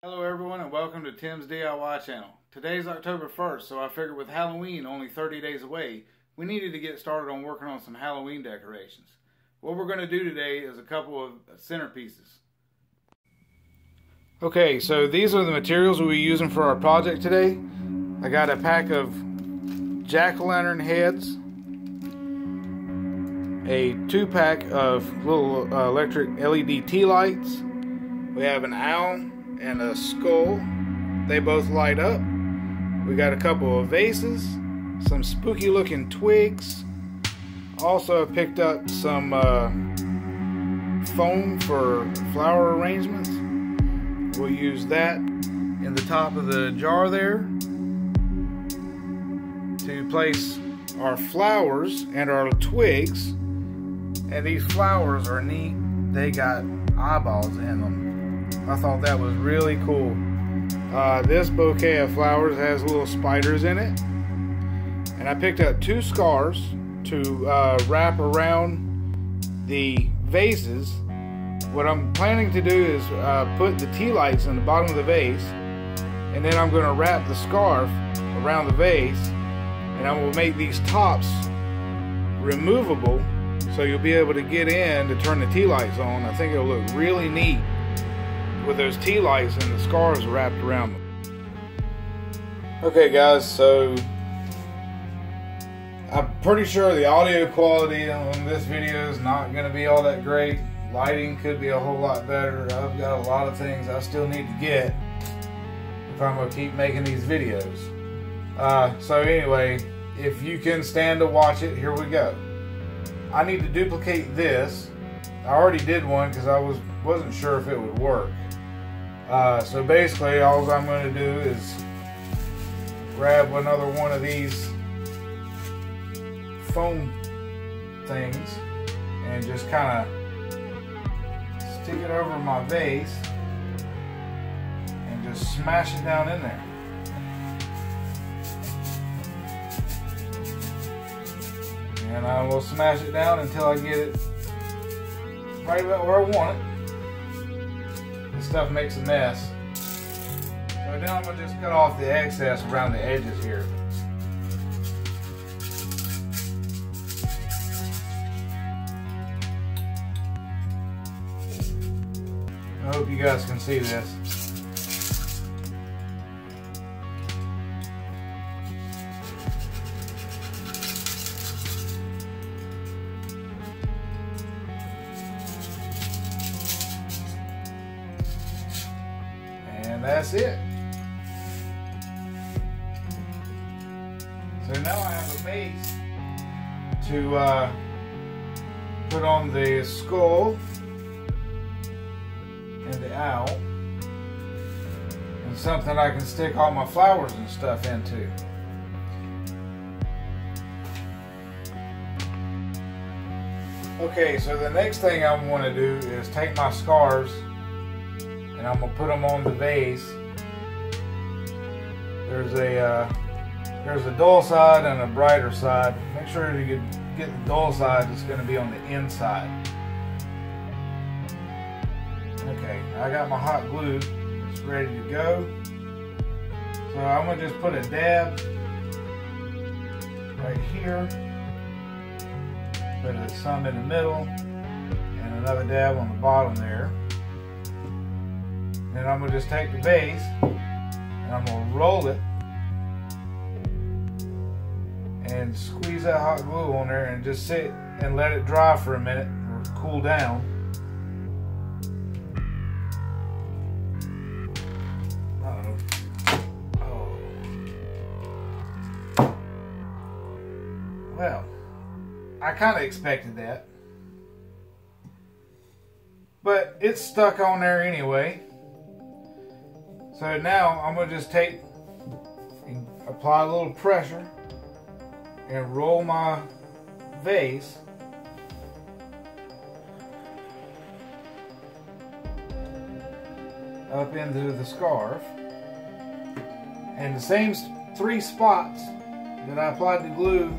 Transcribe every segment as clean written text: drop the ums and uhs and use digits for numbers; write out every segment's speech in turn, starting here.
Hello everyone and welcome to Tim's DIY channel. Today's October 1st, so I figured with Halloween only 30 days away, we needed to get started on working on some Halloween decorations. What we're going to do today is a couple of centerpieces. Okay, so these are the materials we'll be using for our project today. I got a pack of jack-o'-lantern heads, a 2-pack of little electric LED tea lights. We have an owl and a skull. They both light up. We got a couple of vases, some spooky looking twigs. Also picked up some foam for flower arrangements. We'll use that in the top of the jar there to place our flowers and our twigs. And these flowers are neat. They got eyeballs in them. I thought that was really cool. This bouquet of flowers has little spiders in it. And I picked up 2 scarves to wrap around the vases. What I'm planning to do is put the tea lights in the bottom of the vase, and then I'm going to wrap the scarf around the vase, and I will make these tops removable so you'll be able to get in to turn the tea lights on. I think it'll look really neat with those tea lights and the scarves wrapped around them. Okay guys, so I'm pretty sure the audio quality on this video is not going to be all that great. Lighting could be a whole lot better. I've got a lot of things I still need to get if I'm going to keep making these videos. So anyway, if you can stand to watch it, here we go. I need to duplicate this. I already did one because I wasn't sure if it would work. So basically all I'm going to do is grab another one of these foam things and just kind of stick it over my vase and just smash it down in there. And I will smash it down until I get it right about where I want it. This stuff makes a mess. So now I'm going to just cut off the excess around the edges here. I hope you guys can see this. And that's it. So now I have a base to put on the skull and the owl, and something I can stick all my flowers and stuff into. Okay, so the next thing I want to do is take my scarves and I'm going to put them on the vase. There's a dull side and a brighter side. Make sure you get the dull side that's going to be on the inside. Okay, I got my hot glue. It's ready to go. So I'm going to just put a dab right here. Put some in the middle and another dab on the bottom there. Then I'm going to just take the base and I'm going to roll it and squeeze that hot glue on there and just sit and let it dry for a minute or cool down. Well, I kind of expected that, but it's stuck on there anyway. So now I'm going to just take and apply a little pressure and roll my vase up into the scarf, and the same 3 spots that I applied the glue,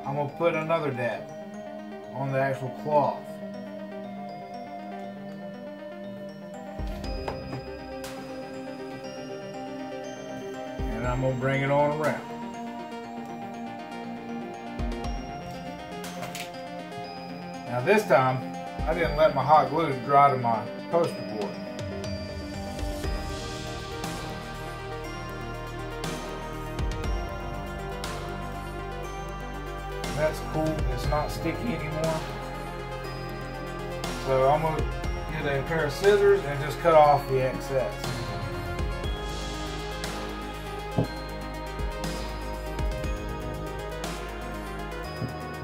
I'm going to put another dab on the actual cloth. and I'm going to bring it on around. Now this time, I didn't let my hot glue dry to my poster board. That's cool, it's not sticky anymore. So I'm going to get a pair of scissors and just cut off the excess.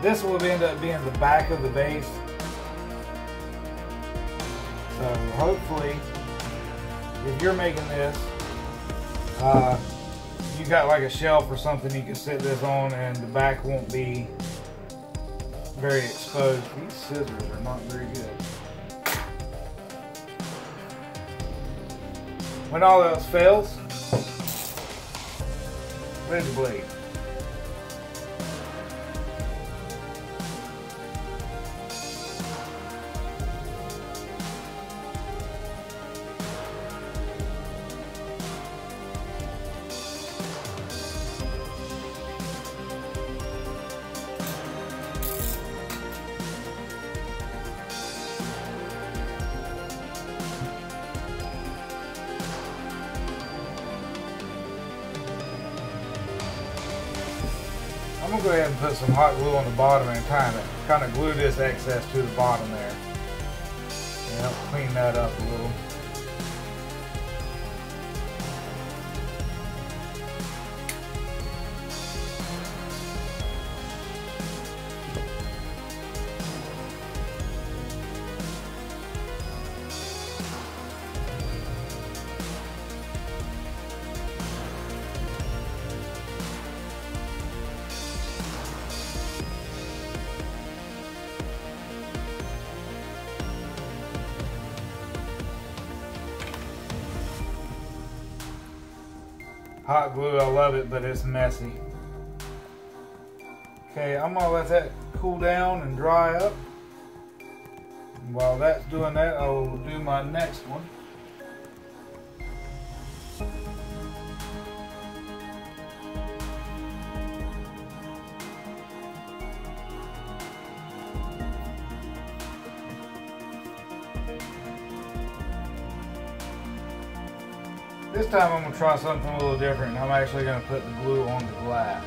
This will end up being the back of the vase. So hopefully, if you're making this, you got like a shelf or something you can sit this on and the back won't be very exposed. These scissors are not very good. When all else fails, red blade. I'm going to go ahead and put some hot glue on the bottom and kind of glue this excess to the bottom there. And help clean that up a little. Hot glue, I love it, but it's messy. Okay, I'm gonna let that cool down and dry up. And while that's doing that, I will do my next one. This time I'm going to try something a little different. I'm actually going to put the glue on the glass.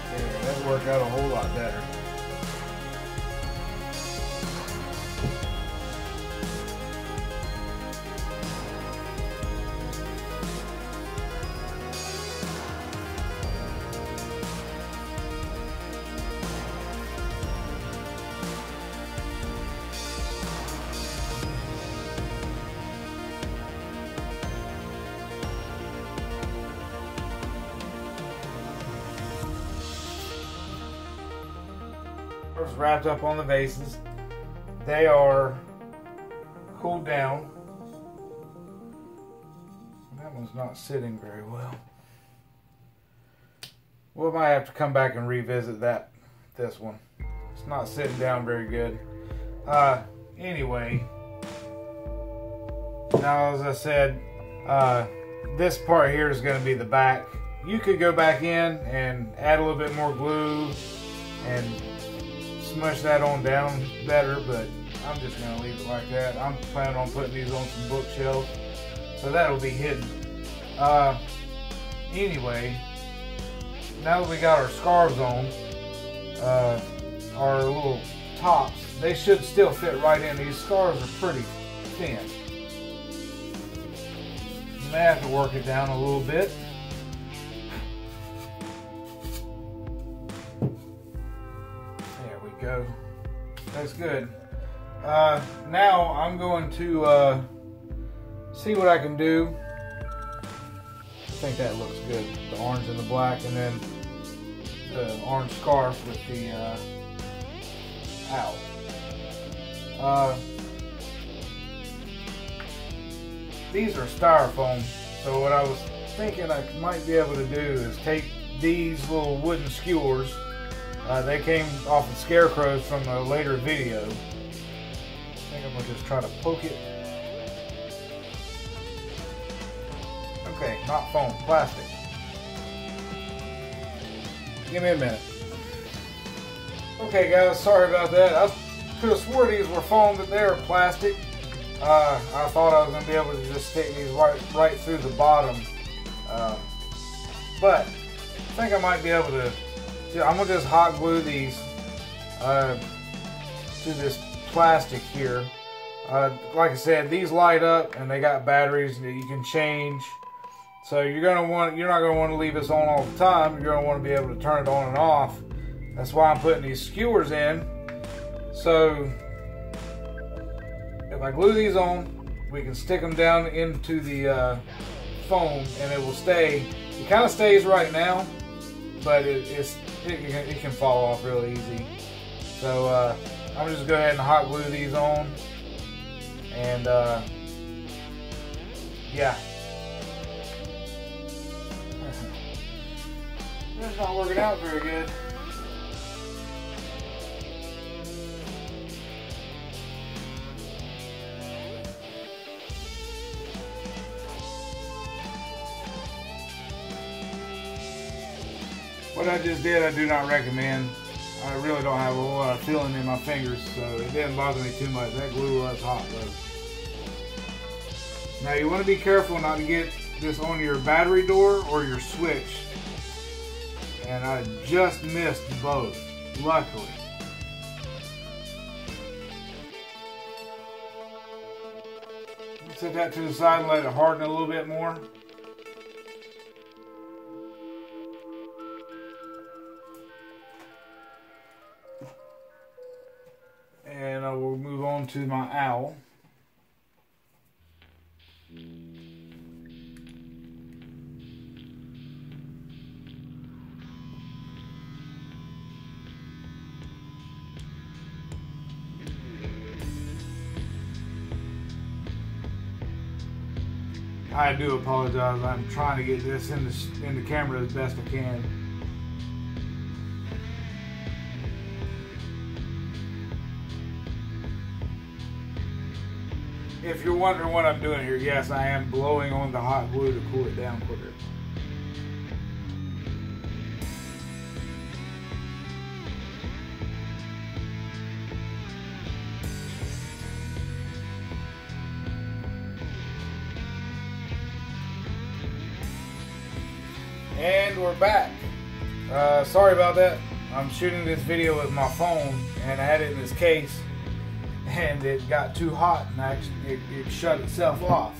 There, that worked out a whole lot better. Wrapped up on the vases. They are cooled down. That one's not sitting very well. We might have to come back and revisit this one. It's not sitting down very good. Anyway, now as I said, this part here is going to be the back. You could go back in and add a little bit more glue and smush that on down better, but I'm just going to leave it like that. I'm planning on putting these on some bookshelves, so that'll be hidden. Anyway, now that we got our scarves on, our little tops, they should still fit right in. These scarves are pretty thin. You may have to work it down a little bit. Go. That's good. Now I'm going to see what I can do. I think that looks good. The orange and the black, and then the orange scarf with the owl. These are styrofoam, so what I was thinking I might be able to do is take these little wooden skewers. They came off of scarecrows from a later video. I think I'm going to just try to poke it. Okay, not foam, plastic. Give me a minute. Okay guys, sorry about that. I could have swore these were foam, but they're plastic. I thought I was going to be able to just stick these right through the bottom. But I think I might be able to. I'm going to just hot glue these to this plastic here. Like I said, these light up and they got batteries that you can change. So you're not going to want to leave this on all the time. You're going to want to be able to turn it on and off. That's why I'm putting these skewers in. So if I glue these on, we can stick them down into the foam and it will stay. It kind of stays right now, but it can fall off real easy. So I'm just go ahead and hot glue these on, and yeah. It's not working out very good. What I just did, I do not recommend. I really don't have a whole lot of feeling in my fingers, so it didn't bother me too much. That glue was hot though. Now you want to be careful not to get this on your battery door or your switch. And I just missed both, luckily. Set that to the side and let it harden a little bit more. And I will move on to my owl. I do apologize. I'm trying to get this in the camera as best I can. If you're wondering what I'm doing here, yes, I am blowing on the hot glue to cool it down quicker. And we're back. Sorry about that. I'm shooting this video with my phone and I had it in this case and it got too hot and it shut itself off.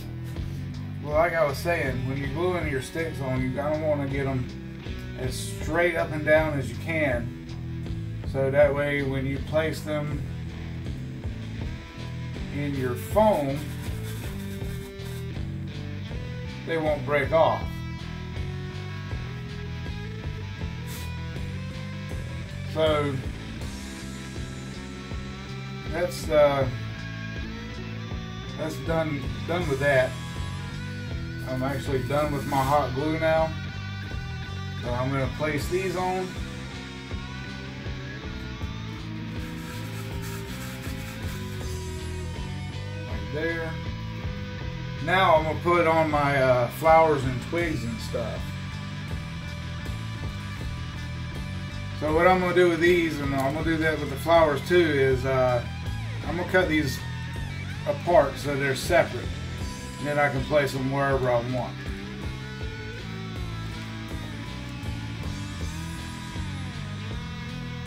Well, like I was saying, when you're gluing your sticks on, you gotta want to get them as straight up and down as you can, so that way when you place them in your foam, they won't break off. So that's done with that. I'm actually done with my hot glue now. So I'm going to place these on. Like there. Now I'm going to put on my flowers and twigs and stuff. So what I'm going to do with these, and I'm going to do that with the flowers too, is I'm going to cut these apart so they're separate. And then I can place them wherever I want.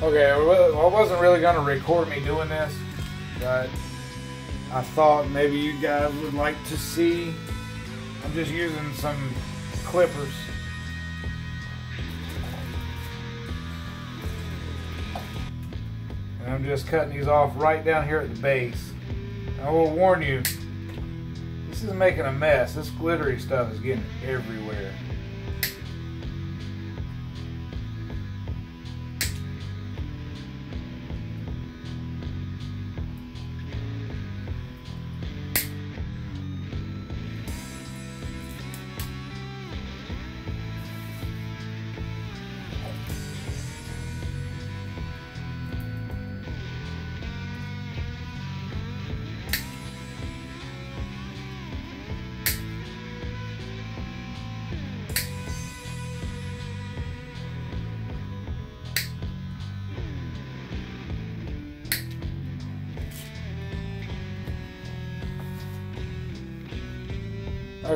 Okay, I wasn't really going to record me doing this, but I thought maybe you guys would like to see. I'm just using some clippers. And I'm just cutting these off right down here at the base. I will warn you, this is making a mess. This glittery stuff is getting everywhere.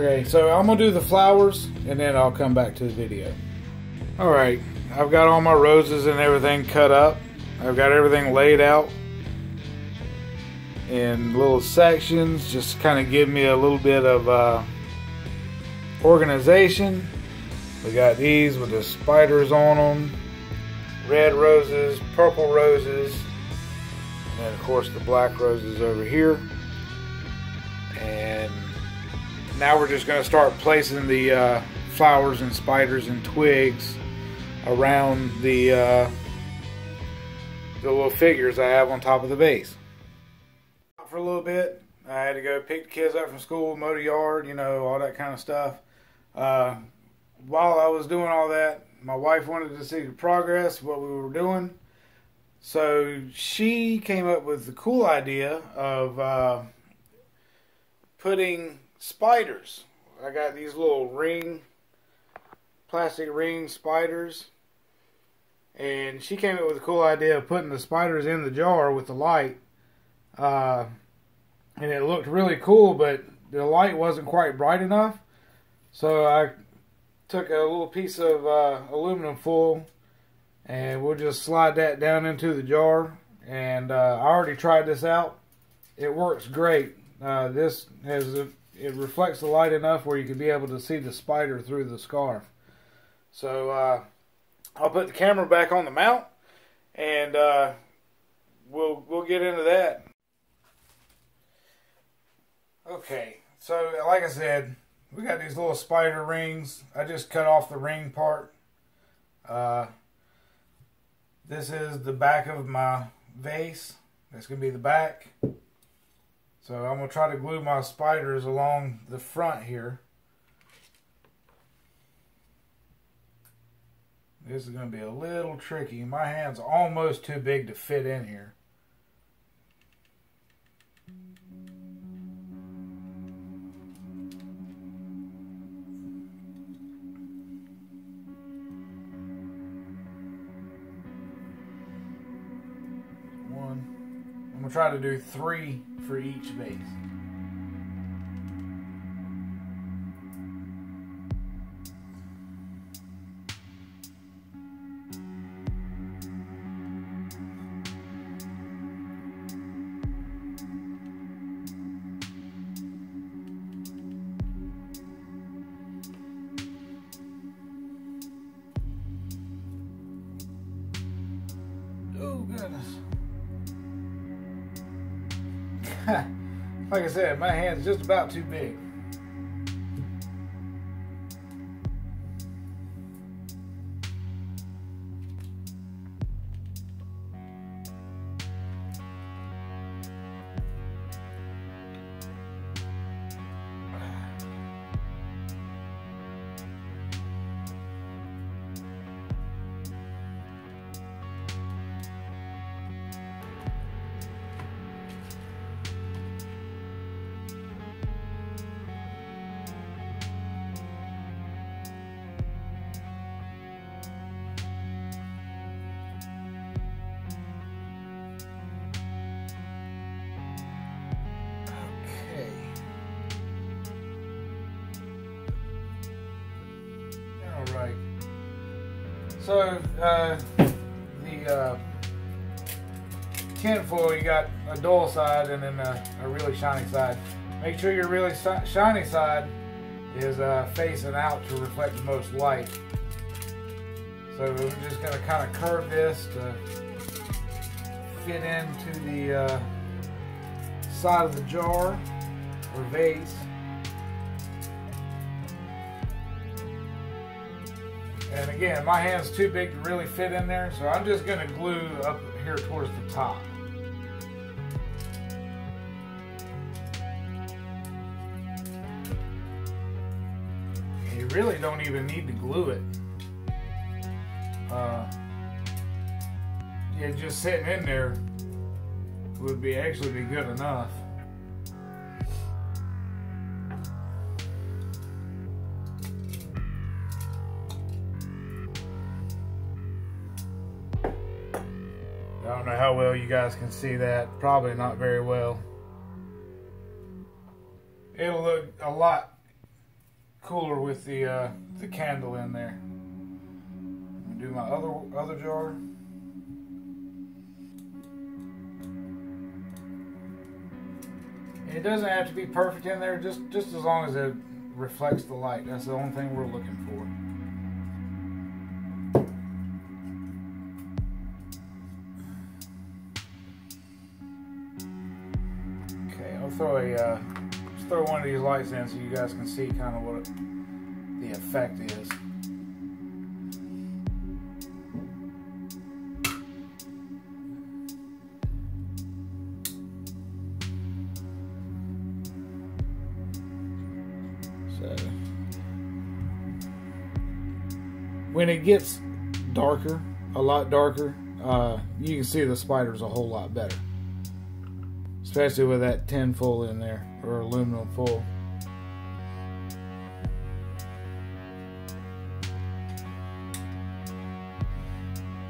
Okay, so I'm gonna do the flowers and then I'll come back to the video. Alright, I've got all my roses and everything cut up. I've got everything laid out in little sections, just kind of give me a little bit of organization. We got these with the spiders on them, red roses, purple roses, and then of course the black roses over here. And now we're just going to start placing the flowers and spiders and twigs around the little figures I have on top of the vase. For a little bit, I had to go pick the kids up from school, mow the yard, you know, all that kind of stuff. While I was doing all that, my wife wanted to see the progress, what we were doing. So she came up with the cool idea of putting spiders. I got these little plastic ring spiders. And she came up with a cool idea of putting the spiders in the jar with the light. And it looked really cool, but the light wasn't quite bright enough. So I took a little piece of aluminum foil and we'll just slide that down into the jar. And I already tried this out. It works great. It reflects the light enough where you can be able to see the spider through the scarf. So I'll put the camera back on the mount and we'll get into that. Okay, so like I said, we got these little spider rings. I just cut off the ring part. This is the back of my vase. That's going to be the back. So I'm going to try to glue my spiders along the front here. This is going to be a little tricky. My hand's almost too big to fit in here. I'm going to try to do 3 for each vase. Oh goodness. Like I said, my hand's just about too big. Alright, so the tinfoil, you got a dull side and then a really shiny side. Make sure your really shiny side is facing out to reflect the most light. So we're just going to kind of curve this to fit into the side of the jar or vase. And again, my hand's too big to really fit in there, so I'm just going to glue up here towards the top. You really don't even need to glue it. Yeah, just sitting in there would actually be good enough. I don't know how well you guys can see that. Probably not very well. It'll look a lot cooler with the candle in there. Do my other jar. It doesn't have to be perfect in there, just as long as it reflects the light. That's the only thing we're looking for. Okay, I'll throw one of these lights in so you guys can see kind of what the effect is. So when it gets darker, a lot darker, you can see the spiders a whole lot better. Especially with that tin foil in there, or aluminum foil.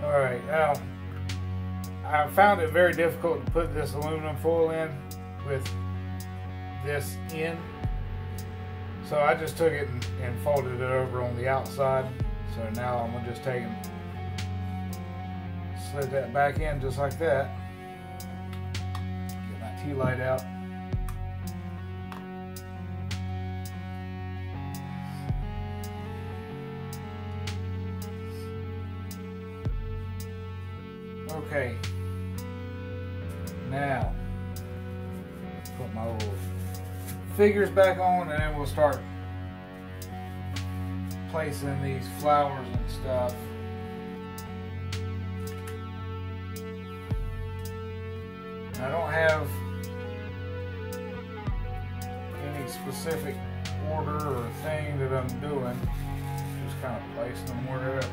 Alright, now I found it very difficult to put this aluminum foil in with this in. So I just took it and folded it over on the outside. So now I'm going to just take and slid that back in just like that. Get my tea light out. Okay. Now, put my little figures back on, and then we'll start placing these flowers and stuff. I don't have any specific order or thing that I'm doing, just kind of placing them wherever.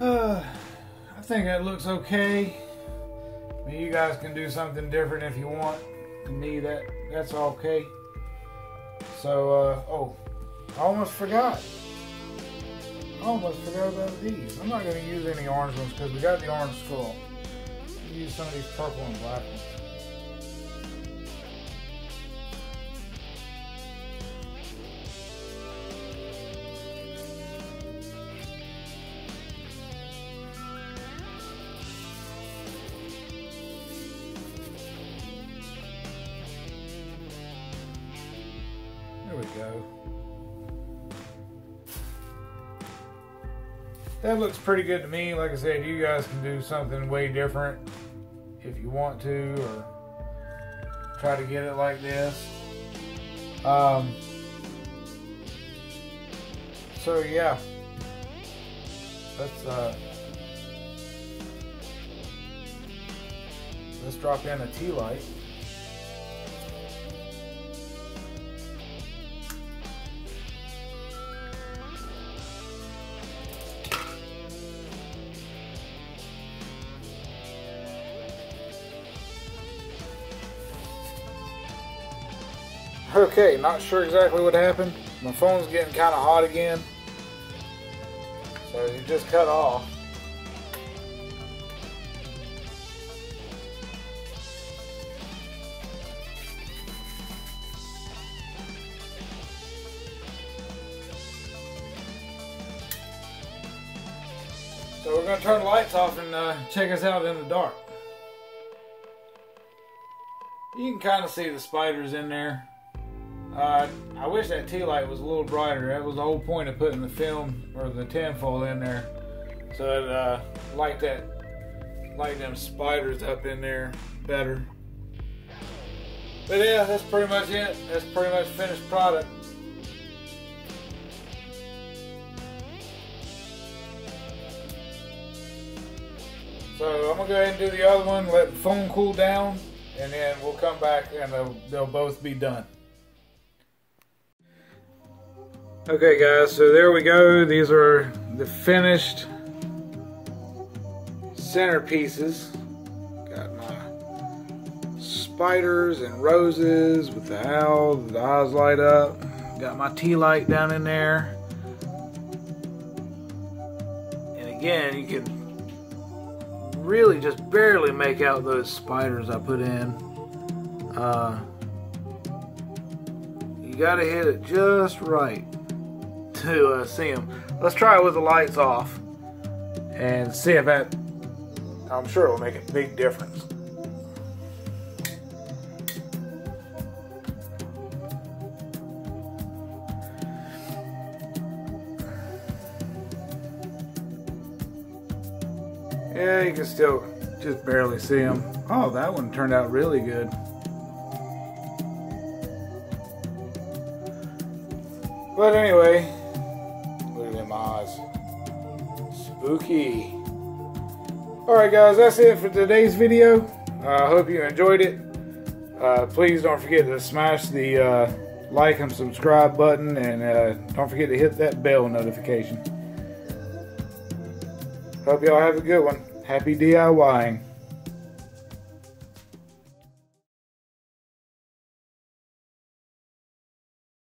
I think that looks okay. I mean, you guys can do something different if you want. To me, that's okay. So, oh, I almost forgot. About these. I'm not going to use any orange ones because we got the orange skull. I'll use some of these purple and black ones. There we go. That looks pretty good to me. Like I said, you guys can do something way different if you want to, or try to get it like this. So yeah, let's drop in a tea light. Okay, not sure exactly what happened. My phone's getting kind of hot again. So it just cut off. So we're going to turn the lights off and check us out in the dark. You can kind of see the spiders in there. I wish that tea light was a little brighter. That was the whole point of putting the film or the tinfoil in there, so it light them spiders up in there better. But yeah, that's pretty much it. That's pretty much finished product. So I'm gonna go ahead and do the other one, let the foam cool down, and then we'll come back and they'll both be done. Okay guys, so there we go. These are the finished centerpieces. Got my spiders and roses with the owl, the eyes light up. Got my tea light down in there. And again, you can really just barely make out those spiders I put in. You gotta hit it just right to see them. Let's try it with the lights off and see if that, I'm sure it will make a big difference. Yeah, you can still just barely see them. Oh, that one turned out really good. But anyway, look at them eyes. Spooky. Alright guys, that's it for today's video. I hope you enjoyed it. Please don't forget to smash the like and subscribe button, and don't forget to hit that bell notification. Hope y'all have a good one. Happy DIYing.